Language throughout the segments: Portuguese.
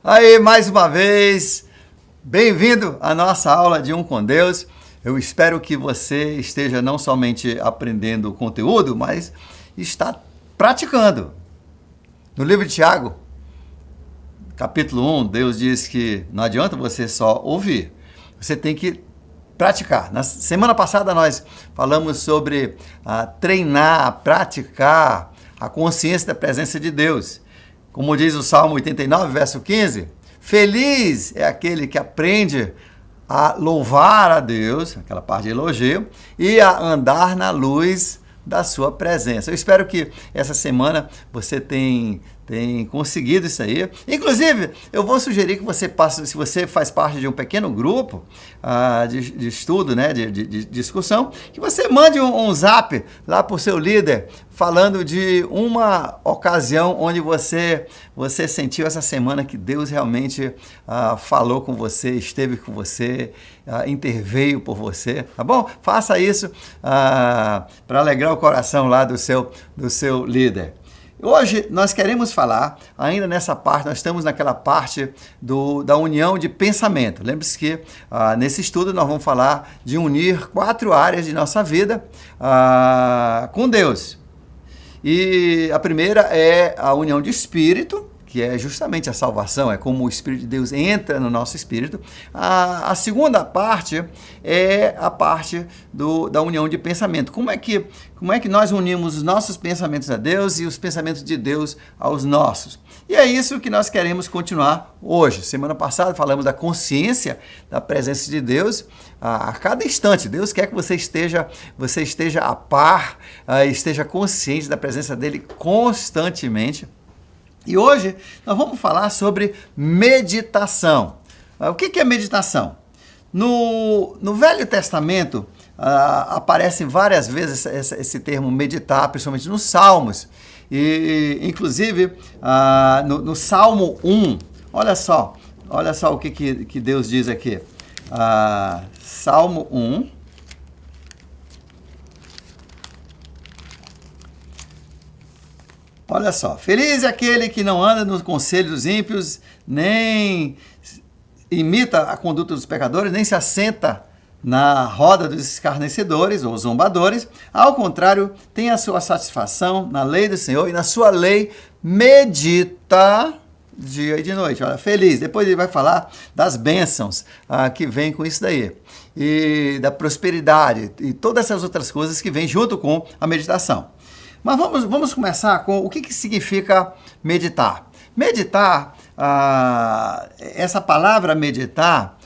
Aí, mais uma vez, bem-vindo à nossa aula de Um com Deus. Eu espero que você esteja não somente aprendendo o conteúdo, mas está praticando. No livro de Tiago, capítulo 1, Deus diz que não adianta você só ouvir, você tem que praticar. Na semana passada nós falamos sobre treinar, praticar a consciência da presença de Deus. Como diz o Salmo 89, verso 15, feliz é aquele que aprende a louvar a Deus, aquela parte de elogio, e a andar na luz da sua presença. Eu espero que essa semana você tem conseguido isso aí. Inclusive, eu vou sugerir que você passe, se você faz parte de um pequeno grupo de estudo, né, de discussão, que você mande um zap lá para o seu líder, falando de uma ocasião onde você sentiu essa semana que Deus realmente falou com você, esteve com você, interveio por você, tá bom? Faça isso para alegrar o coração lá do seu líder. Hoje nós queremos falar, ainda nessa parte, nós estamos naquela parte da união de pensamento. Lembre-se que nesse estudo nós vamos falar de unir 4 áreas de nossa vida com Deus. E a primeira é a união de espírito, que é justamente a salvação, é como o Espírito de Deus entra no nosso espírito. A segunda parte é a parte da união de pensamento. Como é que nós unimos os nossos pensamentos a Deus e os pensamentos de Deus aos nossos? E é isso que nós queremos continuar hoje. Semana passada falamos da consciência da presença de Deus a cada instante. Deus quer que você esteja a par, esteja consciente da presença dele constantemente. E hoje nós vamos falar sobre meditação. O que é meditação? No Velho Testamento aparece várias vezes esse termo meditar, principalmente nos Salmos. E, inclusive, no Salmo 1, olha só o que Deus diz aqui. Salmo 1. Olha só, feliz é aquele que não anda no conselho dos ímpios, nem imita a conduta dos pecadores, nem se assenta na roda dos escarnecedores ou zombadores. Ao contrário, tem a sua satisfação na lei do Senhor e na sua lei medita dia e de noite. Olha, feliz. Depois ele vai falar das bênçãos que vem com isso daí. E da prosperidade e todas essas outras coisas que vêm junto com a meditação. Mas vamos começar com o que significa meditar. Meditar, essa palavra meditar,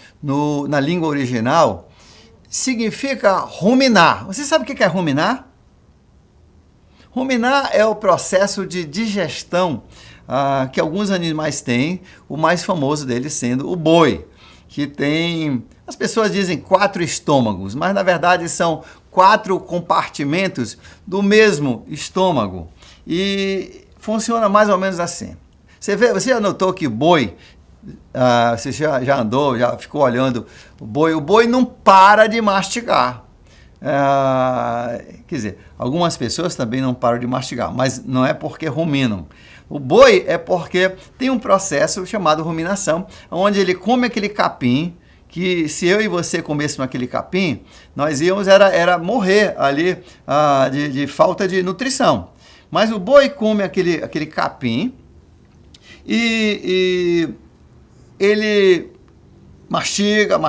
na língua original, significa ruminar. Você sabe o que é ruminar? Ruminar é o processo de digestão que alguns animais têm, o mais famoso deles sendo o boi, que tem, as pessoas dizem 4 estômagos, mas na verdade são 4 compartimentos do mesmo estômago e funciona mais ou menos assim. Você já notou que boi, você já andou, já ficou olhando o boi não para de mastigar. Quer dizer, algumas pessoas também não param de mastigar, mas não é porque ruminam. O boi é porque tem um processo chamado ruminação, onde ele come aquele capim, que se eu e você comêssemos aquele capim, nós íamos era morrer ali de falta de nutrição. Mas o boi come aquele capim e ele mastiga,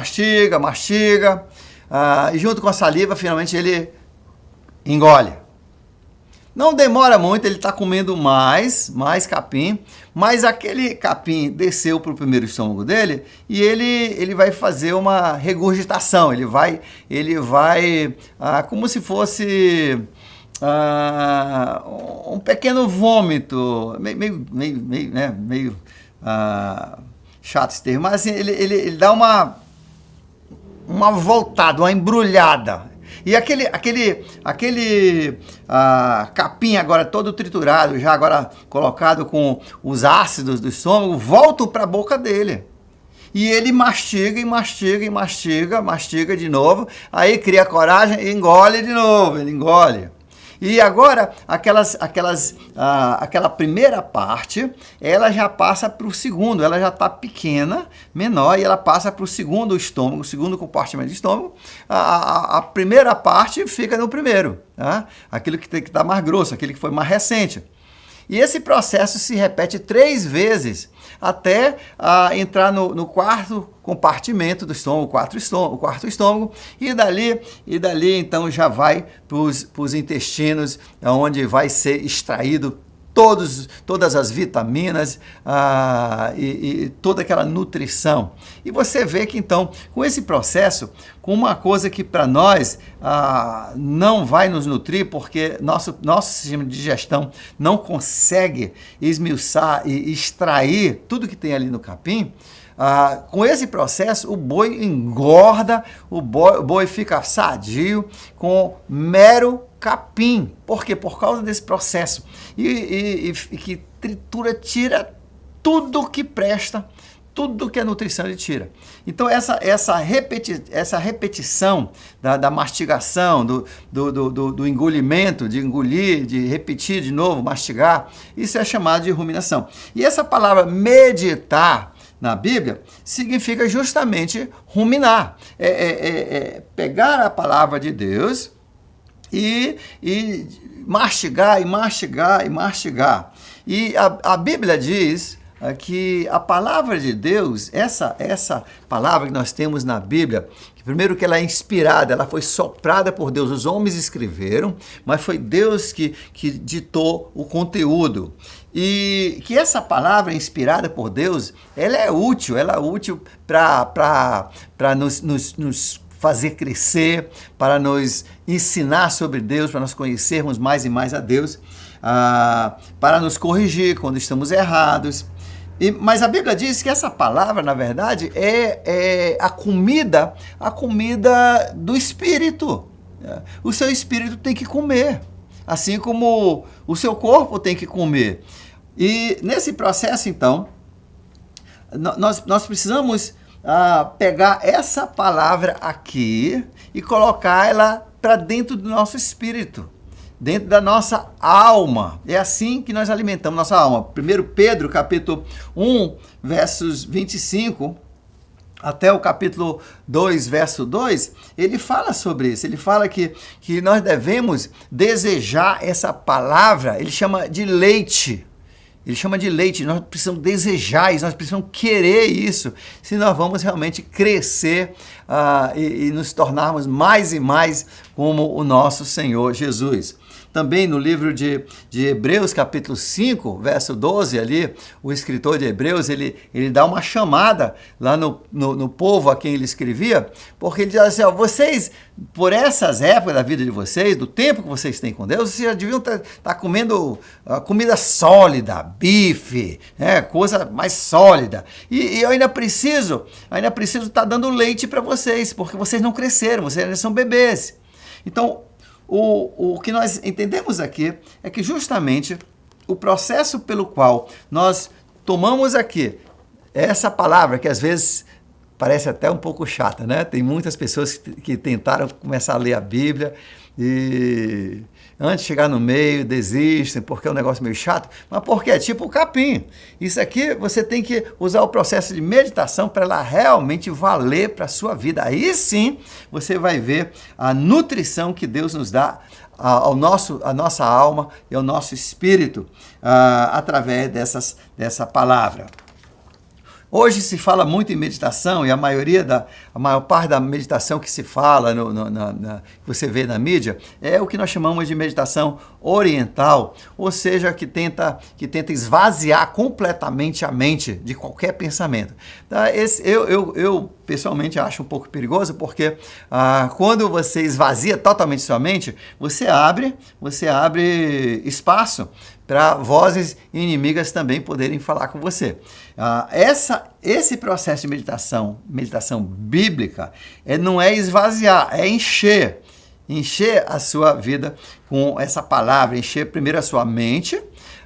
e junto com a saliva, finalmente ele engole. Não demora muito, ele está comendo mais capim, mas aquele capim desceu para o primeiro estômago dele e ele vai fazer uma regurgitação, ele vai como se fosse um pequeno vômito, meio chato esse termo, mas assim, ele dá uma voltada, uma embrulhada. E aquele capim agora todo triturado, já agora colocado com os ácidos do estômago, volta para a boca dele. E ele mastiga de novo, aí cria coragem e engole de novo, ele engole. E agora, aquela primeira parte, ela já passa para o segundo, ela já está pequena, menor, e ela passa para o segundo estômago, o segundo compartimento do estômago. A primeira parte fica no primeiro, tá? Aquilo que está mais grosso, aquele que foi mais recente. E esse processo se repete 3 vezes até entrar no quarto compartimento do estômago, o quarto estômago, e dali então já vai para os intestinos, onde vai ser extraído todas as vitaminas e toda aquela nutrição. E você vê que então, com esse processo, com uma coisa que para nós não vai nos nutrir, porque nosso sistema de digestão não consegue esmiuçar e extrair tudo que tem ali no capim, com esse processo, o boi engorda, o boi fica sadio com mero capim. Por quê? Por causa desse processo. E que tritura, tira tudo que presta, tudo que é nutrição ele tira. Então essa repetição da mastigação, do engolimento, de engolir, de repetir de novo, mastigar, isso é chamado de ruminação. E essa palavra meditar na Bíblia significa justamente ruminar. Pegar a palavra de Deus e mastigar, e mastigar, e mastigar. E a Bíblia diz que a palavra de Deus, essa palavra que nós temos na Bíblia, que primeiro que ela é inspirada, ela foi soprada por Deus, os homens escreveram, mas foi Deus que ditou o conteúdo. E que essa palavra inspirada por Deus, ela é útil para nos fazer crescer, para nos ensinar sobre Deus, para nós conhecermos mais e mais a Deus, para nos corrigir quando estamos errados. Mas a Bíblia diz que essa palavra, na verdade, é a comida do Espírito. O seu espírito tem que comer, assim como o seu corpo tem que comer. E nesse processo, então, nós precisamos pegar essa palavra aqui e colocar ela para dentro do nosso espírito, dentro da nossa alma. É assim que nós alimentamos nossa alma. 1 Pedro, capítulo 1, versos 25, até o capítulo 2, verso 2, ele fala sobre isso. Ele fala que nós devemos desejar essa palavra, ele chama de leite. Ele chama de leite, nós precisamos desejar isso, nós precisamos querer isso, se nós vamos realmente crescer e nos tornarmos mais e mais como o nosso Senhor Jesus. Também no livro de Hebreus, capítulo 5, verso 12, ali, o escritor de Hebreus, ele dá uma chamada lá no povo a quem ele escrevia, porque ele diz assim, vocês, por essas épocas da vida de vocês, do tempo que vocês têm com Deus, vocês já deviam estar comendo comida sólida, bife, coisa mais sólida. E eu ainda preciso estar dando leite para vocês, porque vocês não cresceram, vocês ainda são bebês. Então, o que nós entendemos aqui é que justamente o processo pelo qual nós tomamos aqui essa palavra, que às vezes parece até um pouco chata, né? Tem muitas pessoas que tentaram começar a ler a Bíblia e antes de chegar no meio desistem porque é um negócio meio chato, mas porque é tipo o capim. Isso aqui você tem que usar o processo de meditação para ela realmente valer para a sua vida. Aí sim você vai ver a nutrição que Deus nos dá à nossa alma e ao nosso espírito através dessa palavra. Hoje se fala muito em meditação e a maior parte da meditação que se fala, que você vê na mídia, é o que nós chamamos de meditação oriental, ou seja, que tenta esvaziar completamente a mente de qualquer pensamento. Tá? Eu pessoalmente acho um pouco perigoso, porque quando você esvazia totalmente sua mente, você abre espaço para vozes inimigas também poderem falar com você. Esse processo de meditação bíblica, não é esvaziar, é encher a sua vida com essa palavra, encher primeiro a sua mente,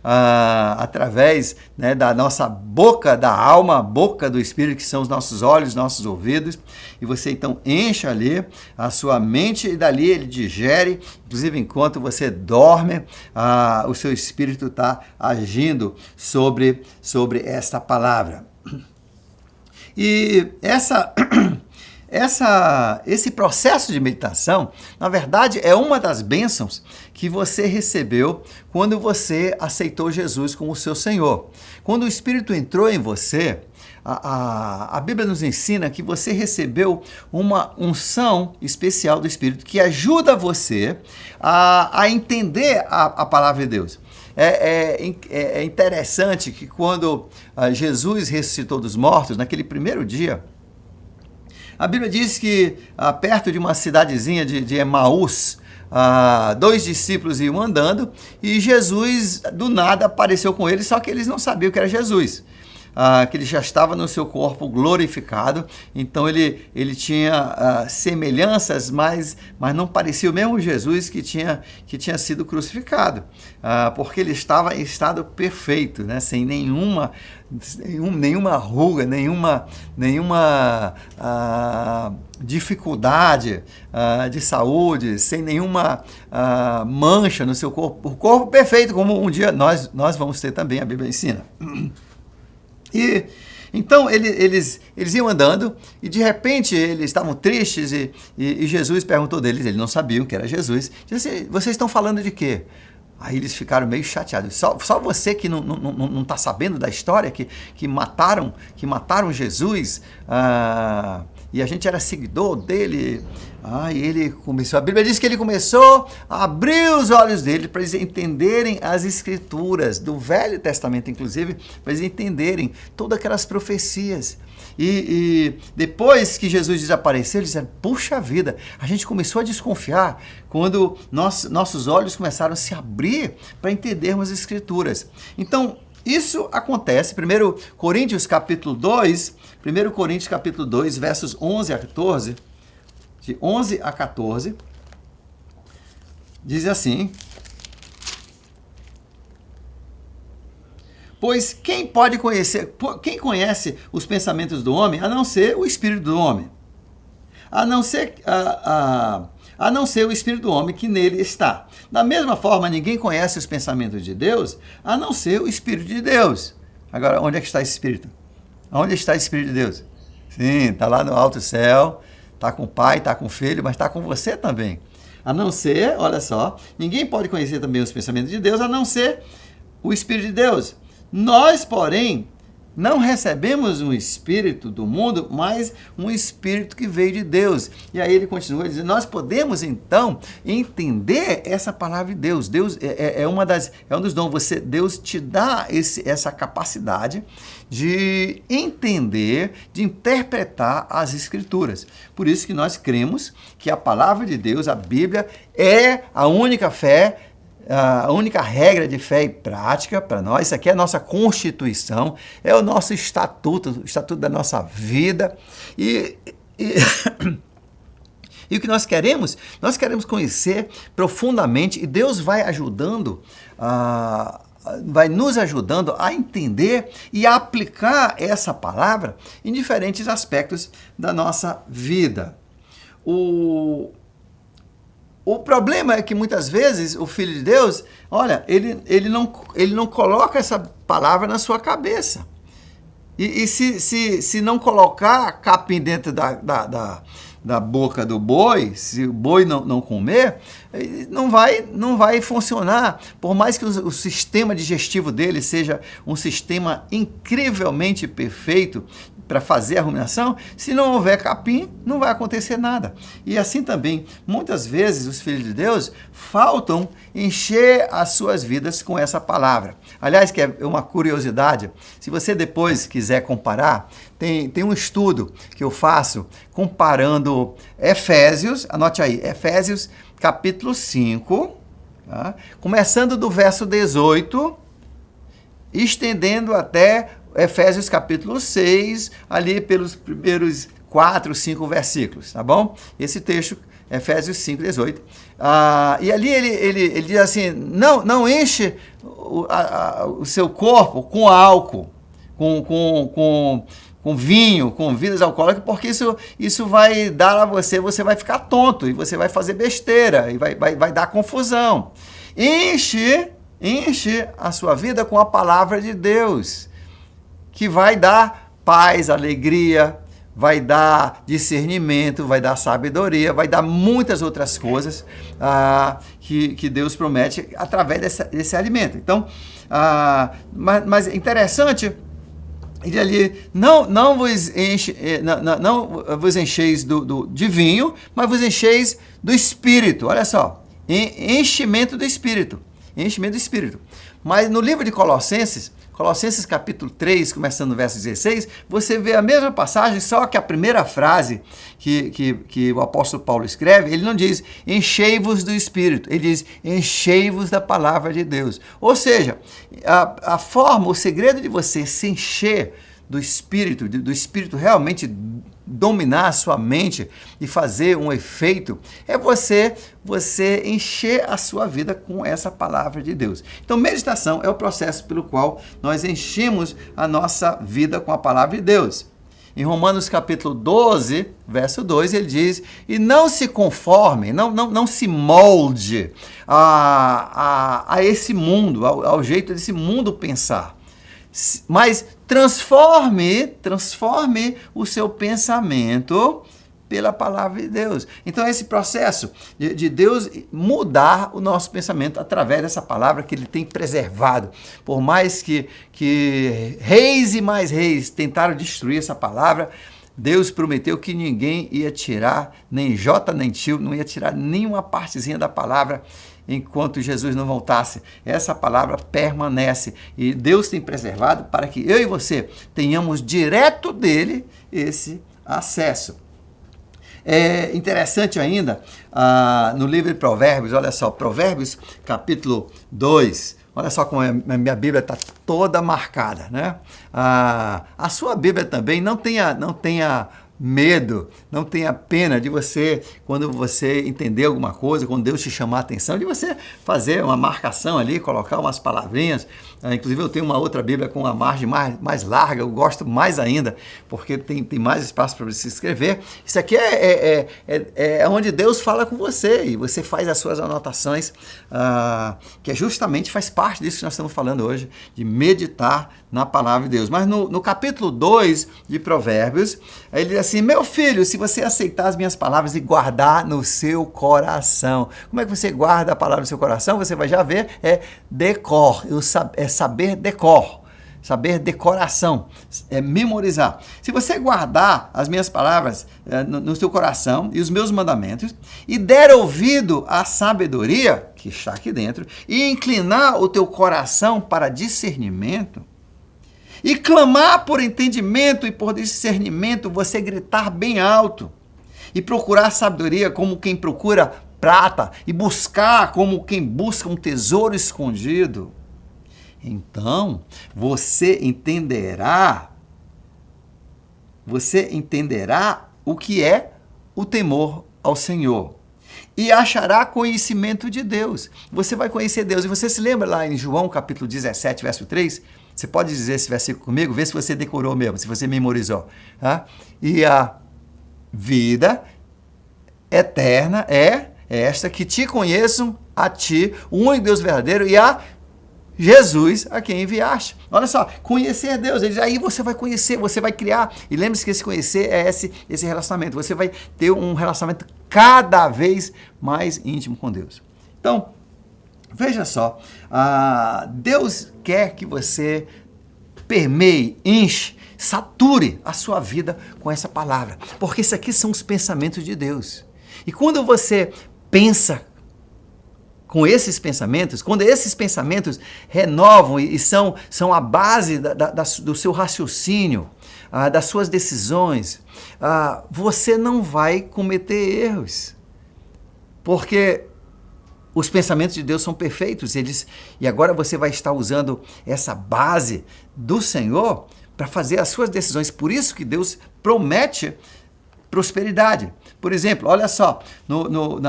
através, né, da nossa boca, da alma, a boca do Espírito, que são os nossos olhos, nossos ouvidos, e você então enche ali a sua mente e dali ele digere, inclusive enquanto você dorme, o seu Espírito está agindo sobre esta palavra. E esse processo de meditação, na verdade, é uma das bênçãos que você recebeu quando você aceitou Jesus como seu Senhor. Quando o Espírito entrou em você, a Bíblia nos ensina que você recebeu uma unção especial do Espírito que ajuda você a entender a palavra de Deus. É interessante que quando Jesus ressuscitou dos mortos, naquele primeiro dia, a Bíblia diz que perto de uma cidadezinha de Emaús, dois discípulos iam andando e Jesus do nada apareceu com eles, só que eles não sabiam que era Jesus. Que ele já estava no seu corpo glorificado, então ele tinha semelhanças, mas não parecia o mesmo Jesus que tinha sido crucificado, porque ele estava em estado perfeito, né? Sem nenhuma ruga, nenhuma dificuldade de saúde, sem nenhuma mancha no seu corpo, o corpo perfeito, como um dia nós vamos ter também, a Bíblia ensina. E então eles iam andando e de repente eles estavam tristes e Jesus perguntou deles, eles não sabiam que era Jesus, disse assim: vocês estão falando de quê? Aí eles ficaram meio chateados. Só você que não está sabendo da história, que mataram Jesus, e a gente era seguidor dele. E ele começou, a Bíblia diz que ele começou a abrir os olhos dele para eles entenderem as escrituras do Velho Testamento, inclusive, para eles entenderem todas aquelas profecias. E depois que Jesus desapareceu, eles disseram: puxa vida, a gente começou a desconfiar quando nossos olhos começaram a se abrir para entendermos as escrituras. Então, isso acontece, 1 Coríntios capítulo 2, versos 11 a 14, de 11 a 14, diz assim: pois quem conhece os pensamentos do homem, a não ser o Espírito do homem? A não ser o Espírito do homem que nele está. Da mesma forma, ninguém conhece os pensamentos de Deus, a não ser o Espírito de Deus. Agora, onde é que está esse Espírito? Onde está o Espírito de Deus? Sim, está lá no alto céu, está com o Pai, está com o Filho, mas está com você também. A não ser, olha só, ninguém pode conhecer também os pensamentos de Deus, a não ser o Espírito de Deus. Nós, porém, não recebemos um espírito do mundo, mas um espírito que veio de Deus. E aí ele continua dizendo: nós podemos então entender essa palavra de Deus. Deus é um dos dons. Deus te dá essa capacidade de entender, de interpretar as Escrituras. Por isso que nós cremos que a palavra de Deus, a Bíblia, é a única fé, a única regra de fé e prática para nós. Isso aqui é a nossa Constituição, é o nosso estatuto, o estatuto da nossa vida. E o que nós queremos conhecer profundamente, e Deus vai nos ajudando a entender e a aplicar essa palavra em diferentes aspectos da nossa vida. O problema é que muitas vezes o Filho de Deus, olha, ele não coloca essa palavra na sua cabeça. E se não colocar capim dentro da boca do boi, se o boi não comer, não vai funcionar. Por mais que o sistema digestivo dele seja um sistema incrivelmente perfeito para fazer a ruminação, se não houver capim, não vai acontecer nada. E assim também, muitas vezes os filhos de Deus faltam encher as suas vidas com essa palavra. Aliás, que é uma curiosidade, se você depois quiser comparar, tem um estudo que eu faço comparando Efésios, anote aí, Efésios capítulo 5, tá? Começando do verso 18, estendendo até Efésios capítulo 6, ali pelos primeiros 4, 5 versículos, tá bom? Esse texto Efésios 5:18. E ali ele diz assim, não enche o seu corpo com álcool, com vinho, com bebidas alcoólicas, porque isso vai dar a você vai ficar tonto, e você vai fazer besteira, e vai dar confusão. Enche a sua vida com a palavra de Deus, que vai dar paz, alegria, vai dar discernimento, vai dar sabedoria, vai dar muitas outras coisas que Deus promete através desse alimento. Então, mas é interessante, ele ali, não vos encheis de vinho, mas vos encheis do Espírito. Olha só, enchimento do Espírito. Enchimento do Espírito. Mas no livro de Colossenses capítulo 3, começando no verso 16, você vê a mesma passagem, só que a primeira frase que o apóstolo Paulo escreve, ele não diz enchei-vos do Espírito, ele diz enchei-vos da palavra de Deus. Ou seja, a forma, o segredo de você se encher do Espírito realmente dominar a sua mente e fazer um efeito, é você encher a sua vida com essa palavra de Deus. Então, meditação é o processo pelo qual nós enchemos a nossa vida com a palavra de Deus. Em Romanos capítulo 12, verso 2, ele diz, e não se conforme, não se molde a esse mundo, ao jeito desse mundo pensar, mas transforme o seu pensamento pela palavra de Deus. Então, esse processo de Deus mudar o nosso pensamento através dessa palavra que ele tem preservado. Por mais que reis e mais reis tentaram destruir essa palavra, Deus prometeu que ninguém ia tirar, nem J nem tio, não ia tirar nenhuma partezinha da palavra enquanto Jesus não voltasse. Essa palavra permanece e Deus tem preservado para que eu e você tenhamos direto dele esse acesso. É interessante ainda, no livro de Provérbios, olha só, Provérbios capítulo 2, olha só como a minha Bíblia está toda marcada, né? A sua Bíblia também, não tenha medo, não tenha pena de você, quando você entender alguma coisa, quando Deus te chamar a atenção, de você fazer uma marcação ali, colocar umas palavrinhas. Inclusive eu tenho uma outra Bíblia com uma margem mais larga, eu gosto mais ainda, porque tem mais espaço para você escrever. Isso aqui é onde Deus fala com você, e você faz as suas anotações, que justamente faz parte disso que nós estamos falando hoje, de meditar na palavra de Deus. Mas no capítulo 2 de Provérbios, ele diz assim, meu filho, se você aceitar as minhas palavras e guardar no seu coração. Como é que você guarda a palavra no seu coração? Você vai já ver, decor, saber decor. Saber decoração, memorizar. Se você guardar as minhas palavras no seu coração e os meus mandamentos, e der ouvido à sabedoria, que está aqui dentro, e inclinar o teu coração para discernimento, e clamar por entendimento e por discernimento, você gritar bem alto, e procurar sabedoria como quem procura prata, e buscar como quem busca um tesouro escondido, então você entenderá o que é o temor ao Senhor e achará conhecimento de Deus. Você vai conhecer Deus. E você se lembra lá em João capítulo 17, verso 3? Você pode dizer esse versículo comigo? Vê se você decorou mesmo, se você memorizou. Tá? E a vida eterna é esta, que te conheçam a ti, o único Deus verdadeiro, e a Jesus a quem enviaste. Olha só, conhecer Deus. Ele diz, aí você vai conhecer, você vai criar. E lembre-se que esse conhecer é esse relacionamento. Você vai ter um relacionamento cada vez mais íntimo com Deus. Então, veja só, Deus quer que você permeie, enche, sature a sua vida com essa palavra. Porque isso aqui são os pensamentos de Deus. E quando você pensa com esses pensamentos, quando esses pensamentos renovam e são a base do seu raciocínio, das suas decisões, você não vai cometer erros. Porque os pensamentos de Deus são perfeitos. E agora você vai estar usando essa base do Senhor para fazer as suas decisões. Por isso que Deus promete prosperidade. Por exemplo, olha só,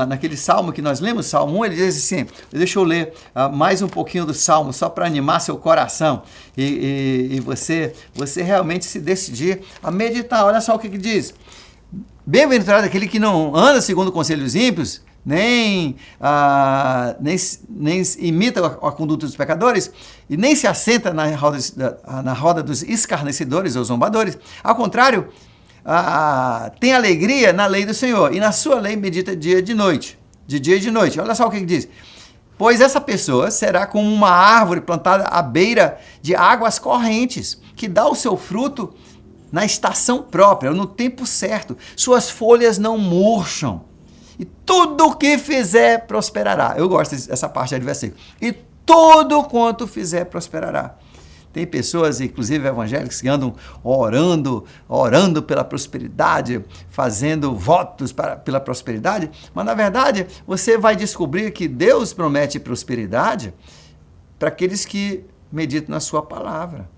naquele salmo que nós lemos, Salmo 1, ele diz assim, deixa eu ler mais um pouquinho do salmo, só para animar seu coração e você realmente se decidir a meditar. Olha só o que diz. Bem-aventurado aquele que não anda segundo o conselho dos ímpios, nem imita a conduta dos pecadores, e nem se assenta na roda dos escarnecedores ou zombadores. Ao contrário, tem alegria na lei do Senhor, e na sua lei medita dia e de noite. Olha só o que diz. Pois essa pessoa será como uma árvore plantada à beira de águas correntes, que dá o seu fruto na estação própria, no tempo certo. Suas folhas não murcham. E tudo o que fizer prosperará. Eu gosto dessa parte do versículo. E tudo quanto fizer prosperará. Tem pessoas, inclusive evangélicas, que andam orando pela prosperidade, fazendo votos pela prosperidade, mas na verdade você vai descobrir que Deus promete prosperidade para aqueles que meditam na sua palavra.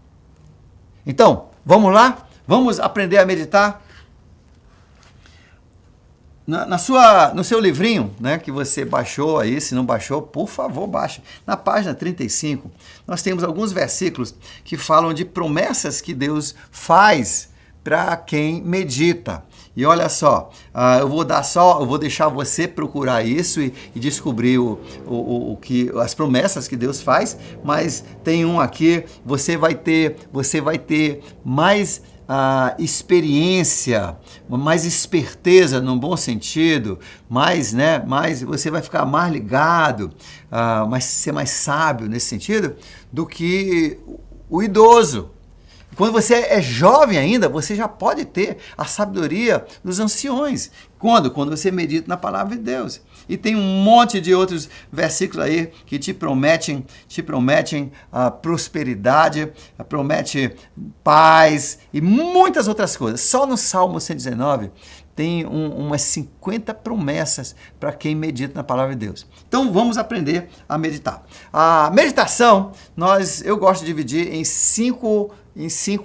Então, vamos lá? Vamos aprender a meditar? No seu livrinho, né, que você baixou aí, se não baixou, por favor, baixe. Na página 35, nós temos alguns versículos que falam de promessas que Deus faz para quem medita. E olha só, eu vou deixar você procurar isso e descobrir as promessas que Deus faz, mas tem um aqui, você vai ter mais experiência, mais esperteza num bom sentido, mais você vai ficar mais ligado, ser mais sábio nesse sentido do que o idoso. Quando você é jovem ainda, você já pode ter a sabedoria dos anciões. Quando você medita na palavra de Deus. E tem um monte de outros versículos aí que te prometem a prosperidade, promete paz e muitas outras coisas. Só no Salmo 119 tem umas 50 promessas para quem medita na palavra de Deus. Então vamos aprender a meditar. A meditação, eu gosto de dividir em cinco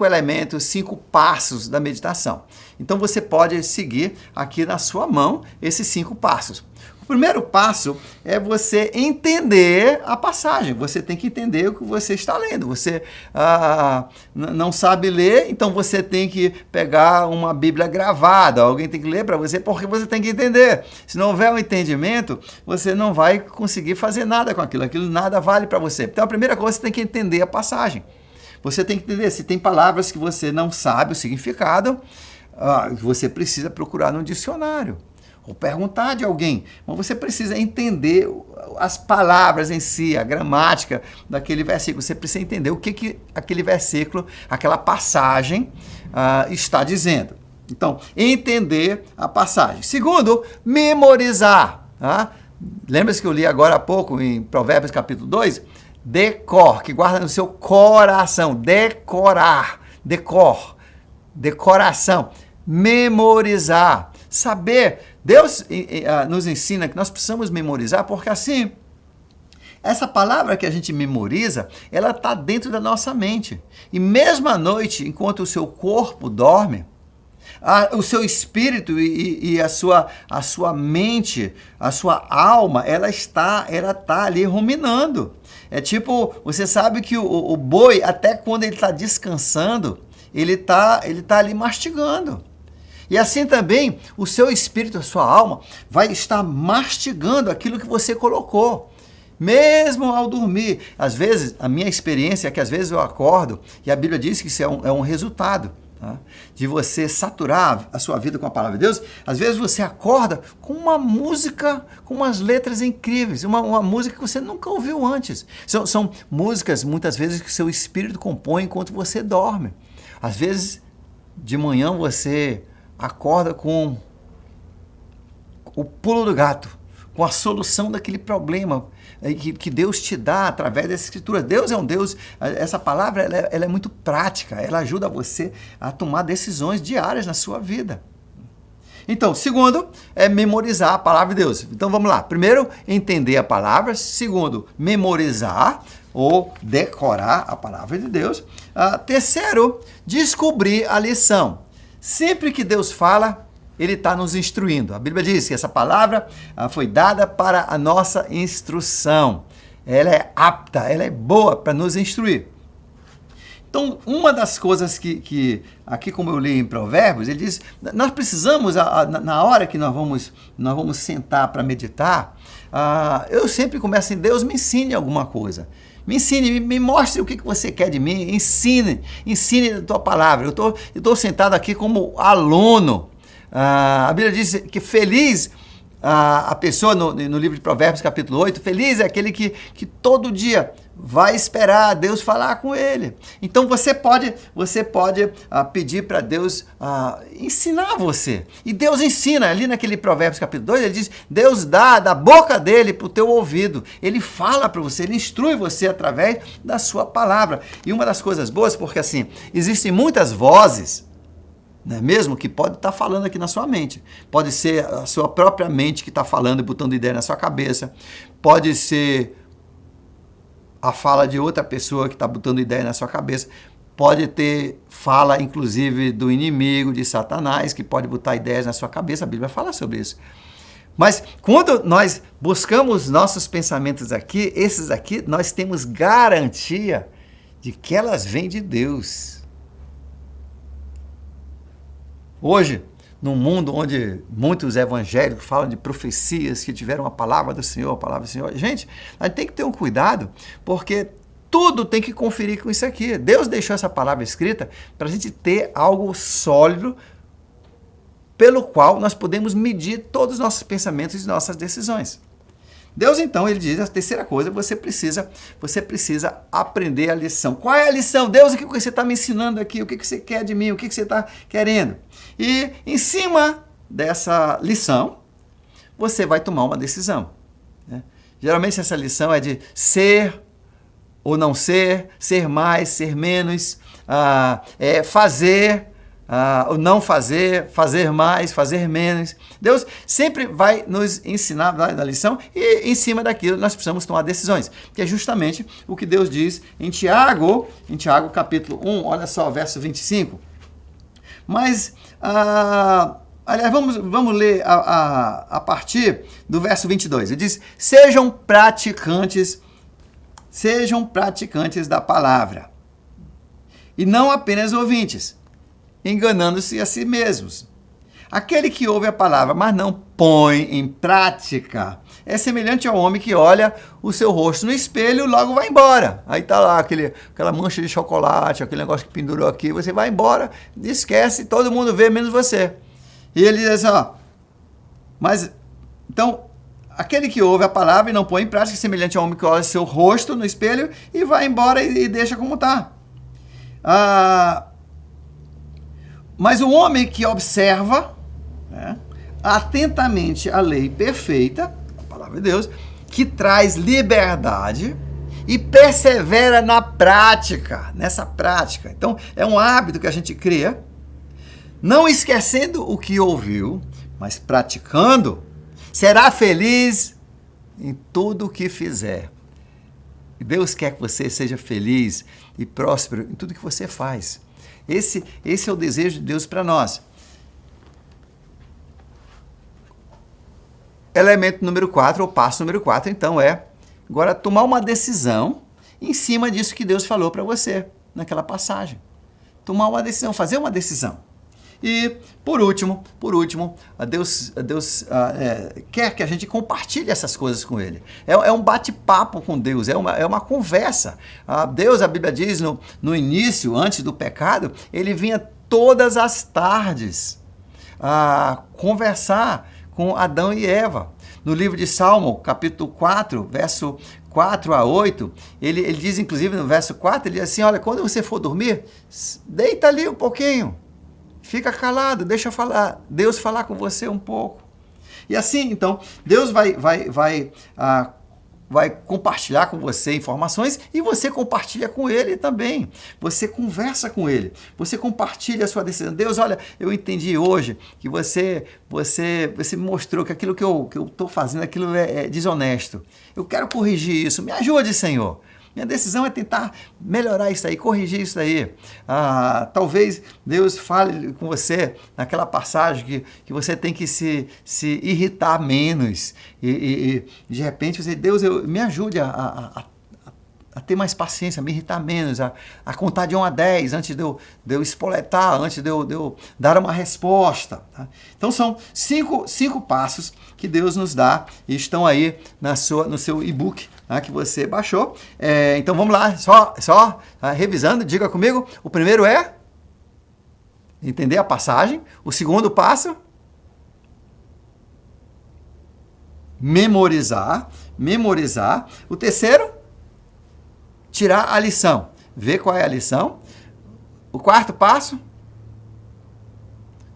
elementos, 5 passos da meditação. Então você pode seguir aqui na sua mão esses 5 passos. O primeiro passo é você entender a passagem. Você tem que entender o que você está lendo. Você não sabe ler, então você tem que pegar uma Bíblia gravada. Alguém tem que ler para você, porque você tem que entender. Se não houver um entendimento, você não vai conseguir fazer nada com aquilo. Aquilo nada vale para você. Então a primeira coisa, você tem que entender a passagem. Você tem que entender se tem palavras que você não sabe o significado, você precisa procurar no dicionário ou perguntar de alguém. Mas você precisa entender as palavras em si, a gramática daquele versículo. Você precisa entender o que aquele versículo, aquela passagem está dizendo. Então, entender a passagem. Segundo, memorizar. Lembra-se que eu li agora há pouco em Provérbios capítulo 2? Que guarda no seu coração. Decoração. Memorizar. Saber. Deus nos ensina que nós precisamos memorizar, porque assim, essa palavra que a gente memoriza, ela está dentro da nossa mente. E mesmo à noite, enquanto o seu corpo dorme, o seu espírito e a sua mente, a sua alma, ela está ali ruminando. É tipo, você sabe que o boi, até quando ele está descansando, ele tá ali mastigando. E assim também, o seu espírito, a sua alma, vai estar mastigando aquilo que você colocou. Mesmo ao dormir. Às vezes, a minha experiência é que às vezes eu acordo, e a Bíblia diz que isso é um resultado, de você saturar a sua vida com a palavra de Deus. Às vezes você acorda com uma música, com umas letras incríveis, uma música que você nunca ouviu antes. São músicas, muitas vezes, que seu espírito compõe enquanto você dorme. Às vezes, de manhã, você acorda com o pulo do gato, com a solução daquele problema que Deus te dá através dessa escritura. Deus é um Deus, essa palavra ela é muito prática, ela ajuda você a tomar decisões diárias na sua vida. Então, segundo, é memorizar a palavra de Deus. Então vamos lá. Primeiro, entender a palavra. Segundo, memorizar ou decorar a palavra de Deus. Terceiro, descobrir a lição. Sempre que Deus fala, ele está nos instruindo. A Bíblia diz que essa palavra foi dada para a nossa instrução. Ela é apta, ela é boa para nos instruir. Então, uma das coisas que aqui como eu li em Provérbios, ele diz, nós precisamos, na hora que nós vamos sentar para meditar, eu sempre começo em Deus, me ensine alguma coisa. Me ensine, me mostre o que você quer de mim, ensine a tua palavra. Eu estou sentado aqui como aluno. A Bíblia diz que feliz a pessoa, no livro de Provérbios, capítulo 8, feliz é aquele que todo dia vai esperar Deus falar com ele. Então você pode pedir para Deus ensinar você. E Deus ensina, ali naquele Provérbios capítulo 2, ele diz, Deus dá da boca dele para o teu ouvido. Ele fala para você, ele instrui você através da sua palavra. E uma das coisas boas, porque assim, existem muitas vozes, não é mesmo? Que pode estar falando aqui na sua mente. Pode ser a sua própria mente que está falando e botando ideia na sua cabeça. Pode ser a fala de outra pessoa que está botando ideia na sua cabeça. Pode ter fala, inclusive, do inimigo, de Satanás, que pode botar ideias na sua cabeça. A Bíblia fala sobre isso. Mas quando nós buscamos nossos pensamentos aqui, esses aqui, nós temos garantia de que elas vêm de Deus. Hoje, num mundo onde muitos evangélicos falam de profecias que tiveram a palavra do Senhor, gente, a gente tem que ter um cuidado, porque tudo tem que conferir com isso aqui. Deus deixou essa palavra escrita para a gente ter algo sólido pelo qual nós podemos medir todos os nossos pensamentos e nossas decisões. Deus, então, ele diz a terceira coisa, você precisa aprender a lição. Qual é a lição? Deus, o que você está me ensinando aqui? O que você quer de mim? O que você está querendo? E em cima dessa lição, você vai tomar uma decisão. Né? Geralmente essa lição é de ser ou não ser mais, ser menos, fazer ou não fazer, fazer mais, fazer menos. Deus sempre vai nos ensinar na lição e em cima daquilo nós precisamos tomar decisões, que é justamente o que Deus diz em Tiago capítulo 1, olha só, verso 25. Mas, aliás, vamos ler a partir do verso 22. Ele diz, sejam praticantes da palavra e não apenas ouvintes, enganando-se a si mesmos. Aquele que ouve a palavra, mas não põe em prática, é semelhante ao homem que olha o seu rosto no espelho e logo vai embora. Aí está lá aquela mancha de chocolate, aquele negócio que pendurou aqui, você vai embora, esquece, todo mundo vê, menos você. E ele diz assim, mas, então, aquele que ouve a palavra e não põe em prática, é semelhante ao homem que olha o seu rosto no espelho e vai embora e deixa como está. Mas o homem que observa, né, atentamente a lei perfeita, a palavra de Deus, que traz liberdade e persevera nessa prática. Então, é um hábito que a gente cria, não esquecendo o que ouviu, mas praticando, será feliz em tudo o que fizer. E Deus quer que você seja feliz e próspero em tudo que você faz. Esse é o desejo de Deus para nós. Elemento número 4, ou passo número 4, então agora tomar uma decisão em cima disso que Deus falou para você naquela passagem. Tomar uma decisão, fazer uma decisão. E, por último, Deus quer que a gente compartilhe essas coisas com Ele. É um bate-papo com Deus, é uma conversa. Deus, a Bíblia diz, no início, antes do pecado, Ele vinha todas as tardes conversar com Adão e Eva. No livro de Salmo, capítulo 4, verso 4 a 8, ele diz, inclusive, no verso 4, ele diz assim, olha, quando você for dormir, deita ali um pouquinho. Fica calado, deixa Deus falar com você um pouco. E assim, então, Deus vai compartilhar com você informações e você compartilha com Ele também. Você conversa com Ele, você compartilha a sua decisão. Deus, olha, eu entendi hoje que você me mostrou que aquilo que eu estou fazendo, aquilo é desonesto. Eu quero corrigir isso, me ajude, Senhor. Minha decisão é tentar melhorar isso aí, corrigir isso aí. Talvez Deus fale com você naquela passagem que você tem que se irritar menos. E de repente você, Deus, me ajude a ter mais paciência, me irritar menos, a contar de 1 a 10 antes de eu espoletar, antes de eu dar uma resposta. Tá? Então são cinco passos que Deus nos dá e estão aí no seu e-book, tá? Que você baixou. Então vamos lá, só revisando, diga comigo. O primeiro é entender a passagem. O segundo passo, memorizar. O terceiro, tirar a lição, ver qual é a lição. O quarto passo,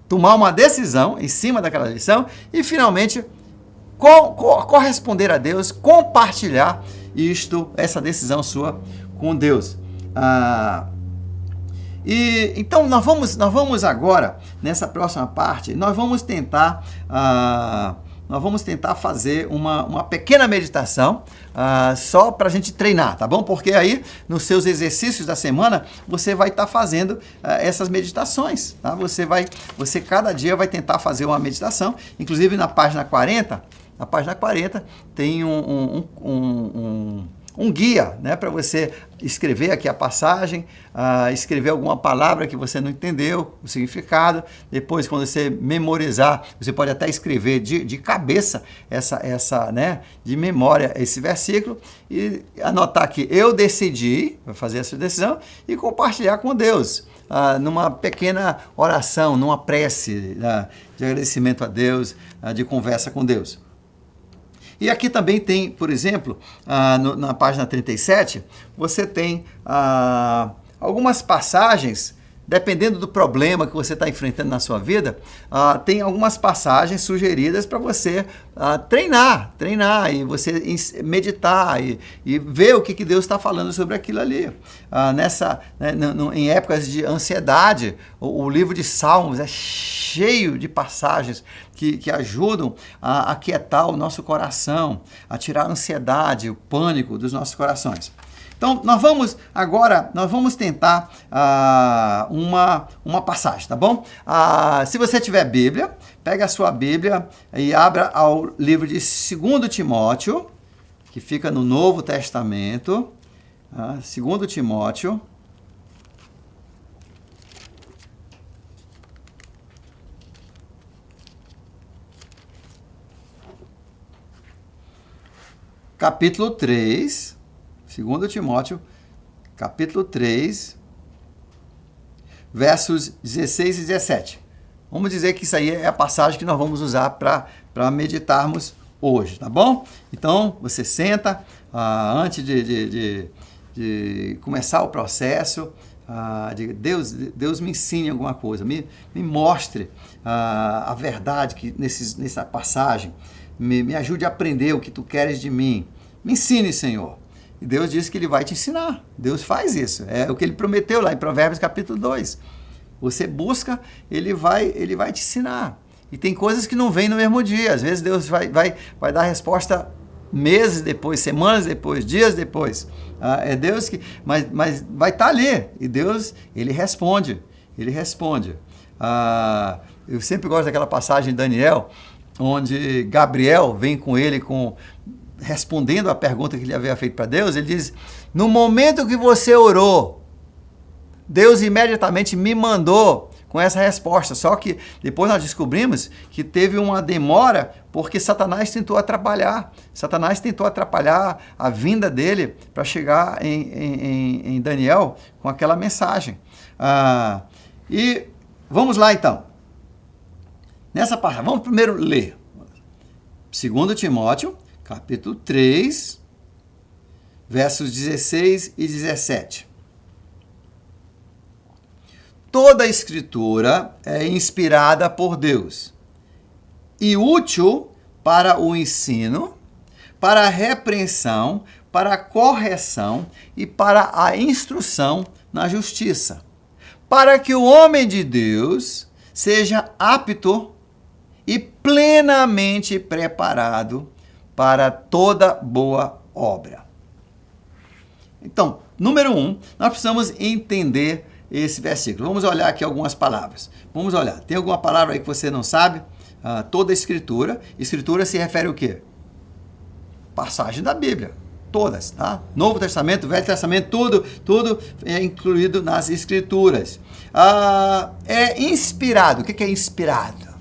tomar uma decisão em cima daquela lição. E, finalmente, corresponder a Deus, compartilhar essa decisão sua com Deus. Então, nós vamos agora, nessa próxima parte, nós vamos tentar fazer uma pequena meditação só para a gente treinar, tá bom? Porque aí, nos seus exercícios da semana, você vai estar fazendo essas meditações, tá? Você cada dia vai tentar fazer uma meditação, inclusive na página 40, tem um guia, né, para você escrever aqui a passagem, escrever alguma palavra que você não entendeu, o significado. Depois, quando você memorizar, você pode até escrever de cabeça né, de memória esse versículo e anotar aqui, eu decidi, vai fazer essa decisão e compartilhar com Deus, numa pequena oração, numa prece de agradecimento a Deus, de conversa com Deus. E aqui também tem, por exemplo, na página 37, você tem algumas passagens, dependendo do problema que você está enfrentando na sua vida, tem algumas passagens sugeridas para você treinar e você meditar e ver o que Deus está falando sobre aquilo ali. Em épocas de ansiedade, o livro de Salmos é cheio de passagens que ajudam a aquietar o nosso coração, a tirar a ansiedade, o pânico dos nossos corações. Então, nós vamos tentar uma passagem, tá bom? Se você tiver Bíblia, pega a sua Bíblia e abra ao livro de 2 Timóteo, que fica no Novo Testamento. 2 Timóteo. Capítulo 3, 2 Timóteo, capítulo 3, versos 16 e 17. Vamos dizer que isso aí é a passagem que nós vamos usar para meditarmos hoje, tá bom? Então, você senta, antes de começar o processo, Deus me ensine alguma coisa, me mostre a verdade que nessa passagem, me ajude a aprender o que tu queres de mim. Me ensine, Senhor. E Deus disse que Ele vai te ensinar. Deus faz isso. É o que Ele prometeu lá em Provérbios capítulo 2. Você busca, Ele vai te ensinar. E tem coisas que não vêm no mesmo dia. Às vezes Deus vai dar resposta meses depois, semanas depois, dias depois. É Deus que... Mas vai estar ali. E Deus, Ele responde. Ele responde. Eu sempre gosto daquela passagem de Daniel, onde Gabriel vem com ele respondendo a pergunta que ele havia feito para Deus. Ele diz, no momento que você orou, Deus imediatamente me mandou com essa resposta. Só que depois nós descobrimos que teve uma demora porque Satanás tentou atrapalhar. Satanás tentou atrapalhar a vinda dele para chegar em Daniel com aquela mensagem. E vamos lá então. Nessa parte, vamos primeiro ler. 2 Timóteo, capítulo 3, versos 16 e 17. Toda a Escritura é inspirada por Deus e útil para o ensino, para a repreensão, para a correção e para a instrução na justiça, para que o homem de Deus seja apto e plenamente preparado para toda boa obra. Então, número 1, nós precisamos entender esse versículo. Vamos olhar aqui algumas palavras. Vamos olhar. Tem alguma palavra aí que você não sabe? Toda escritura. Escritura se refere ao quê? Passagem da Bíblia. Todas, tá? Novo Testamento, Velho Testamento, tudo é incluído nas escrituras. É inspirado. O que é inspirado?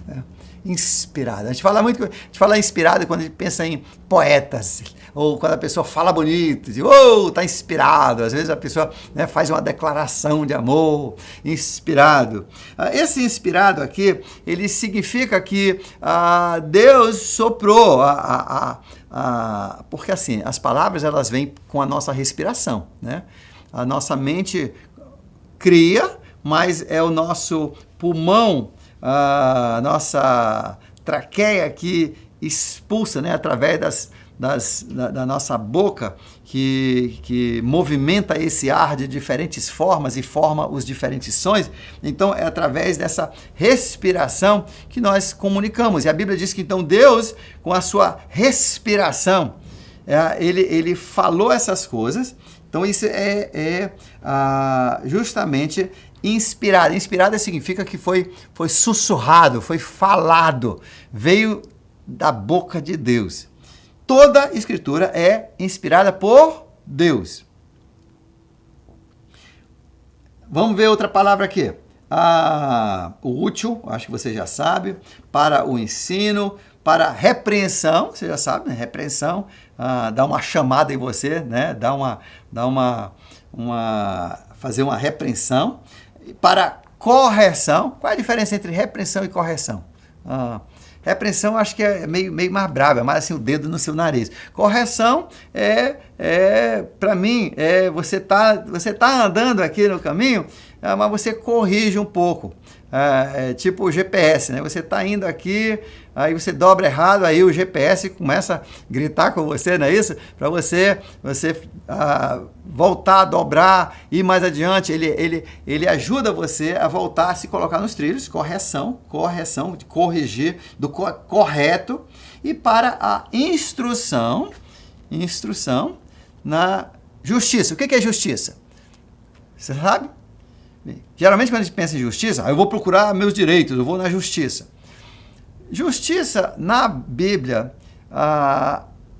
Inspirado. A gente fala inspirado quando a gente pensa em poetas, ou quando a pessoa fala bonito, diz, tá inspirado. Às vezes a pessoa, né, faz uma declaração de amor, inspirado. Esse inspirado aqui, ele significa que Deus soprou, porque assim, as palavras elas vêm com a nossa respiração, né? A nossa mente cria, mas é o nosso pulmão, a nossa traqueia que expulsa, né, através da nossa boca, que movimenta esse ar de diferentes formas e forma os diferentes sons. Então, é através dessa respiração que nós comunicamos. E a Bíblia diz que, então, Deus, com a sua respiração, ele falou essas coisas. Então, isso é justamente inspirado. Inspirado significa que foi sussurrado, foi falado, veio da boca de Deus. Toda escritura é inspirada por Deus. Vamos ver outra palavra aqui. O útil, acho que você já sabe, para o ensino, para repreensão, você já sabe, né? Repreensão, dá uma chamada em você, né? Fazer uma repreensão. Para correção. Qual é a diferença entre repreensão e correção? Repreensão acho que é meio mais brava, é mais assim o dedo no seu nariz. Correção para mim, você tá andando aqui no caminho, mas você corrige um pouco. Tipo o GPS, né? Você está indo aqui, aí você dobra errado, aí o GPS começa a gritar com você, não é isso? Para você voltar, dobrar, ir mais adiante, ele ajuda você a voltar a se colocar nos trilhos, correção, de corrigir, do correto, e para a instrução na justiça. O que é justiça? Você sabe? Geralmente, quando a gente pensa em justiça, eu vou procurar meus direitos, eu vou na justiça. Justiça, na Bíblia,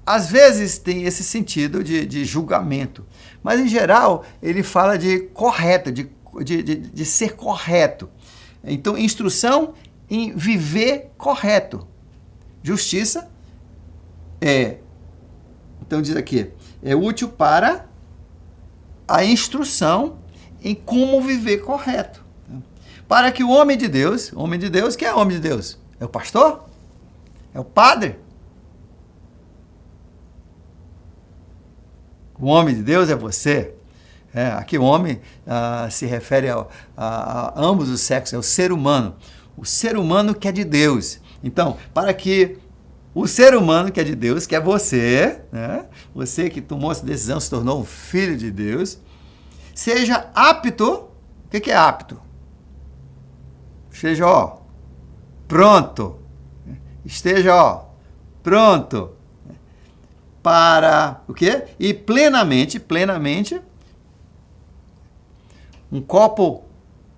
às vezes tem esse sentido de julgamento, mas, em geral, ele fala de correto, de ser correto. Então, instrução em viver correto. Justiça então diz aqui, é útil para a instrução em como viver correto. Para que o homem de Deus, quem é o homem de Deus? É o pastor? É o padre? O homem de Deus é você. Aqui o homem se refere a ambos os sexos, é o ser humano. O ser humano que é de Deus. Então, para que o ser humano que é de Deus, que é você, né? Você que tomou essa decisão, se tornou um filho de Deus, seja apto. O que é apto? Esteja, pronto. Esteja, pronto. Para o quê? E plenamente, um copo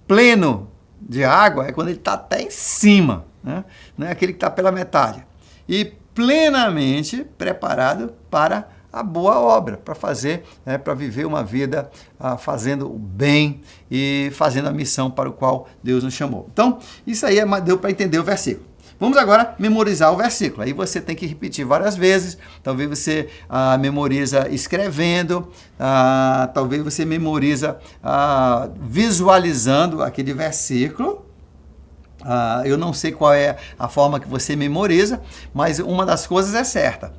pleno de água é quando ele está até em cima, né? Não é aquele que está pela metade. E plenamente preparado para a boa obra, para fazer, para viver uma vida fazendo o bem e fazendo a missão para o qual Deus nos chamou. Então, isso aí deu para entender o versículo. Vamos agora memorizar o versículo. Aí você tem que repetir várias vezes. Talvez você memoriza escrevendo, talvez você memoriza visualizando aquele versículo. Eu não sei qual é a forma que você memoriza, mas uma das coisas é certa.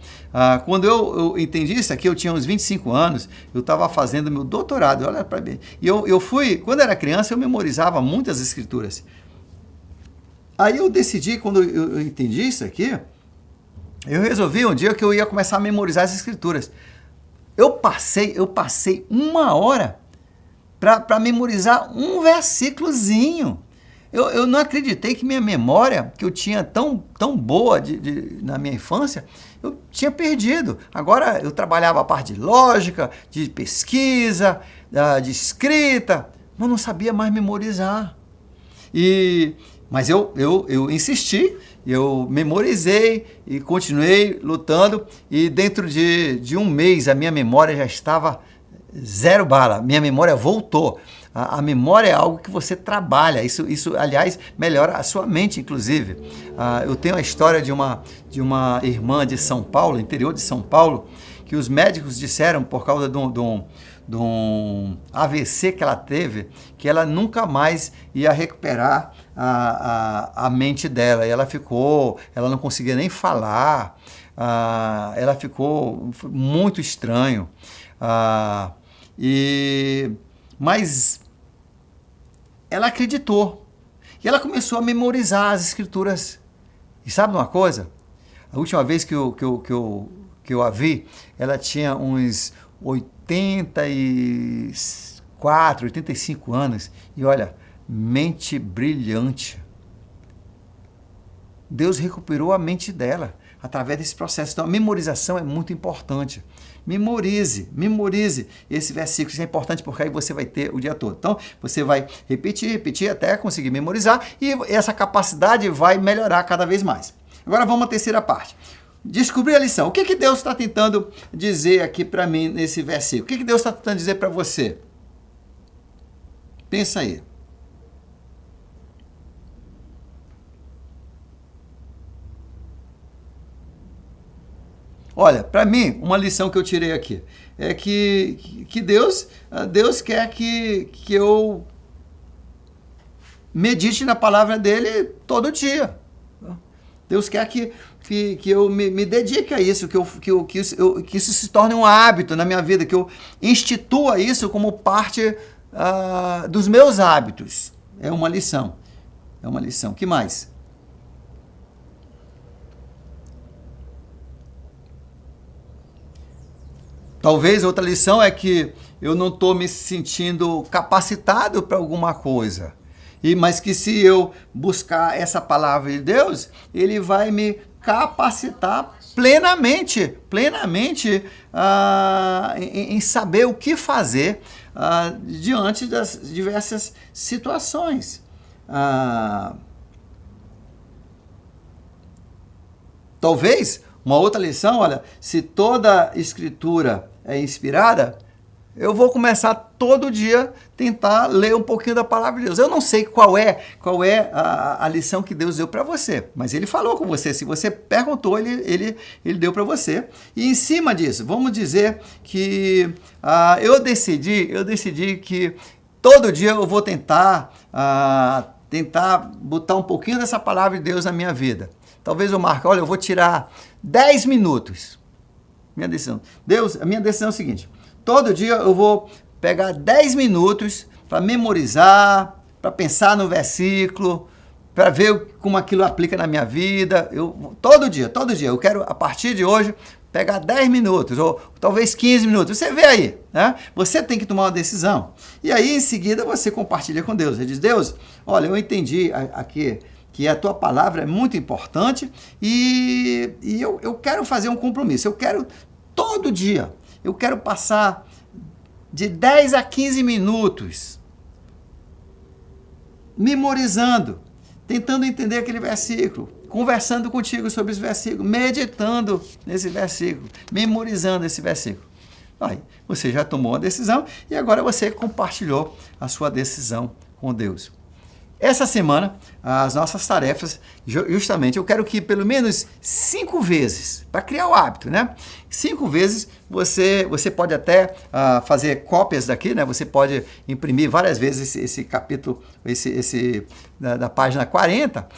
Quando eu entendi isso aqui, eu tinha uns 25 anos, eu estava fazendo meu doutorado, olha para mim. E eu fui, quando era criança, eu memorizava muitas escrituras. Aí eu decidi, quando eu entendi isso aqui, eu resolvi um dia que eu ia começar a memorizar as escrituras. Eu passei 1 hora para memorizar um versículozinho. Eu não acreditei que minha memória, que eu tinha tão boa na minha infância, eu tinha perdido. Agora eu trabalhava a parte de lógica, de pesquisa, de escrita, mas não sabia mais memorizar. Mas eu insisti, eu memorizei e continuei lutando, e dentro de um mês a minha memória já estava zero bala, minha memória voltou. A memória é algo que você trabalha, isso aliás, melhora a sua mente, inclusive. Eu tenho a história de uma irmã de São Paulo, interior de São Paulo, que os médicos disseram, por causa de um AVC que ela teve, que ela nunca mais ia recuperar a mente dela. E ela não conseguia nem falar, ela ficou muito estranho. Mas ela acreditou. E ela começou a memorizar as escrituras. E sabe uma coisa? A última vez que eu a vi, ela tinha uns 84, 85 anos. E olha, mente brilhante. Deus recuperou a mente dela através desse processo. Então, a memorização é muito importante. Memorize esse versículo. Isso é importante porque aí você vai ter o dia todo. Então, você vai repetir até conseguir memorizar, e essa capacidade vai melhorar cada vez mais. Agora vamos à terceira parte. Descobrir a lição. O que Deus está tentando dizer aqui para mim nesse versículo? O que Deus está tentando dizer para você? Pensa aí. Olha, para mim, uma lição que eu tirei aqui é que Deus quer que eu medite na palavra dele todo dia. Deus quer que eu me dedique a isso, que isso se torne um hábito na minha vida, que eu institua isso como parte dos meus hábitos. É uma lição. O que mais? Talvez outra lição é que eu não estou me sentindo capacitado para alguma coisa. Mas que se eu buscar essa palavra de Deus, ele vai me capacitar plenamente em saber o que fazer diante das diversas situações. Talvez uma outra lição, olha, se toda escritura é inspirada, eu vou começar todo dia tentar ler um pouquinho da palavra de Deus. Eu não sei qual é a lição que Deus deu para você, mas ele falou com você. Se você perguntou, ele deu para você. E em cima disso, vamos dizer que eu decidi que todo dia eu vou tentar botar um pouquinho dessa palavra de Deus na minha vida. Talvez eu marque, olha, eu vou tirar 10 minutos. Minha decisão. A minha decisão é o seguinte: todo dia eu vou pegar 10 minutos para memorizar, para pensar no versículo, para ver como aquilo aplica na minha vida. Todo dia, eu quero, a partir de hoje, pegar 10 minutos, ou talvez 15 minutos. Você vê aí, né? Você tem que tomar uma decisão. E aí, em seguida, você compartilha com Deus. Você diz, Deus, olha, eu entendi aqui que a tua palavra é muito importante e eu quero fazer um compromisso. Eu quero, todo dia, eu quero passar de 10 a 15 minutos memorizando, tentando entender aquele versículo, conversando contigo sobre esse versículo, meditando nesse versículo, memorizando esse versículo. Aí, você já tomou uma decisão e agora você compartilhou a sua decisão com Deus. Essa semana, as nossas tarefas, justamente, eu quero que pelo menos 5 vezes, para criar o hábito, né? 5 vezes você pode até fazer cópias daqui, né? Você pode imprimir várias vezes esse capítulo, da página 40,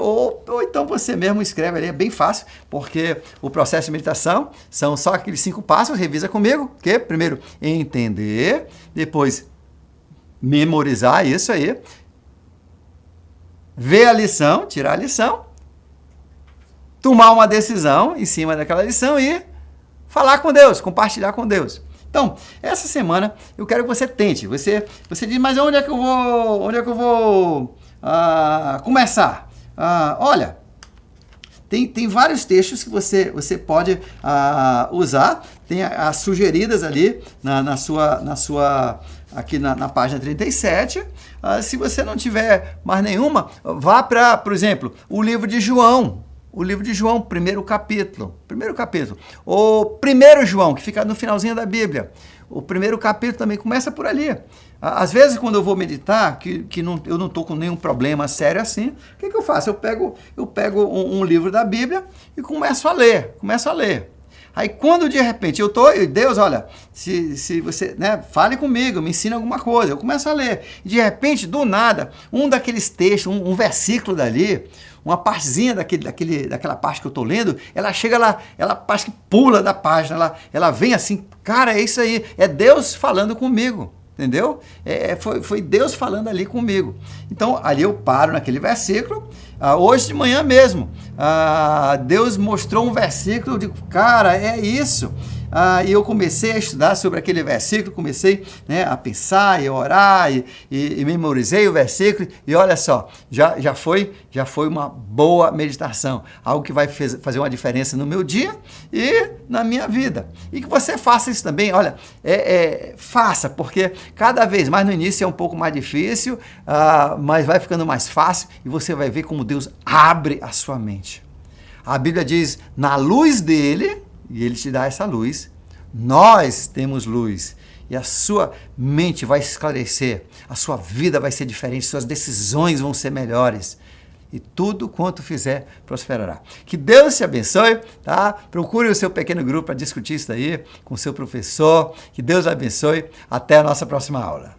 ou então você mesmo escreve ali, é bem fácil, porque o processo de meditação são só aqueles 5 passos, revisa comigo, que primeiro entender, depois memorizar isso aí, ver a lição, tirar a lição, tomar uma decisão em cima daquela lição e falar com Deus, compartilhar com Deus. Então, essa semana eu quero que você tente. Você diz, mas onde é que eu vou começar? Olha, Tem vários textos que você pode usar, tem as sugeridas ali aqui na página 37. Se você não tiver mais nenhuma, vá para, por exemplo, o livro de João. O livro de João, primeiro capítulo. Ou 1 João, que fica no finalzinho da Bíblia. O primeiro capítulo também começa por ali. Às vezes, quando eu vou meditar, eu não estou com nenhum problema sério assim, o que eu faço? Eu pego um livro da Bíblia e começo a ler. Aí quando de repente Deus, olha, se você, fale comigo, me ensina alguma coisa, eu começo a ler. E de repente, do nada, um daqueles textos, um versículo dali, uma partezinha daquela parte que eu estou lendo, ela chega lá, ela parece que pula da página, ela vem assim, cara, é isso aí, é Deus falando comigo. Entendeu? Foi Deus falando ali comigo. Então, ali eu paro naquele versículo. Hoje de manhã mesmo, Deus mostrou um versículo, eu digo, cara, é isso. E eu comecei a estudar sobre aquele versículo, comecei a pensar e orar e memorizei o versículo e olha só, já foi uma boa meditação, algo que vai fazer uma diferença no meu dia e na minha vida. E que você faça isso também, olha, faça, porque cada vez mais no início é um pouco mais difícil, mas vai ficando mais fácil e você vai ver como Deus abre a sua mente. A Bíblia diz, na luz dele, e ele te dá essa luz, nós temos luz e a sua mente vai esclarecer, a sua vida vai ser diferente, suas decisões vão ser melhores e tudo quanto fizer prosperará. Que Deus te abençoe, tá? Procure o seu pequeno grupo para discutir isso aí com o seu professor, que Deus abençoe, até a nossa próxima aula.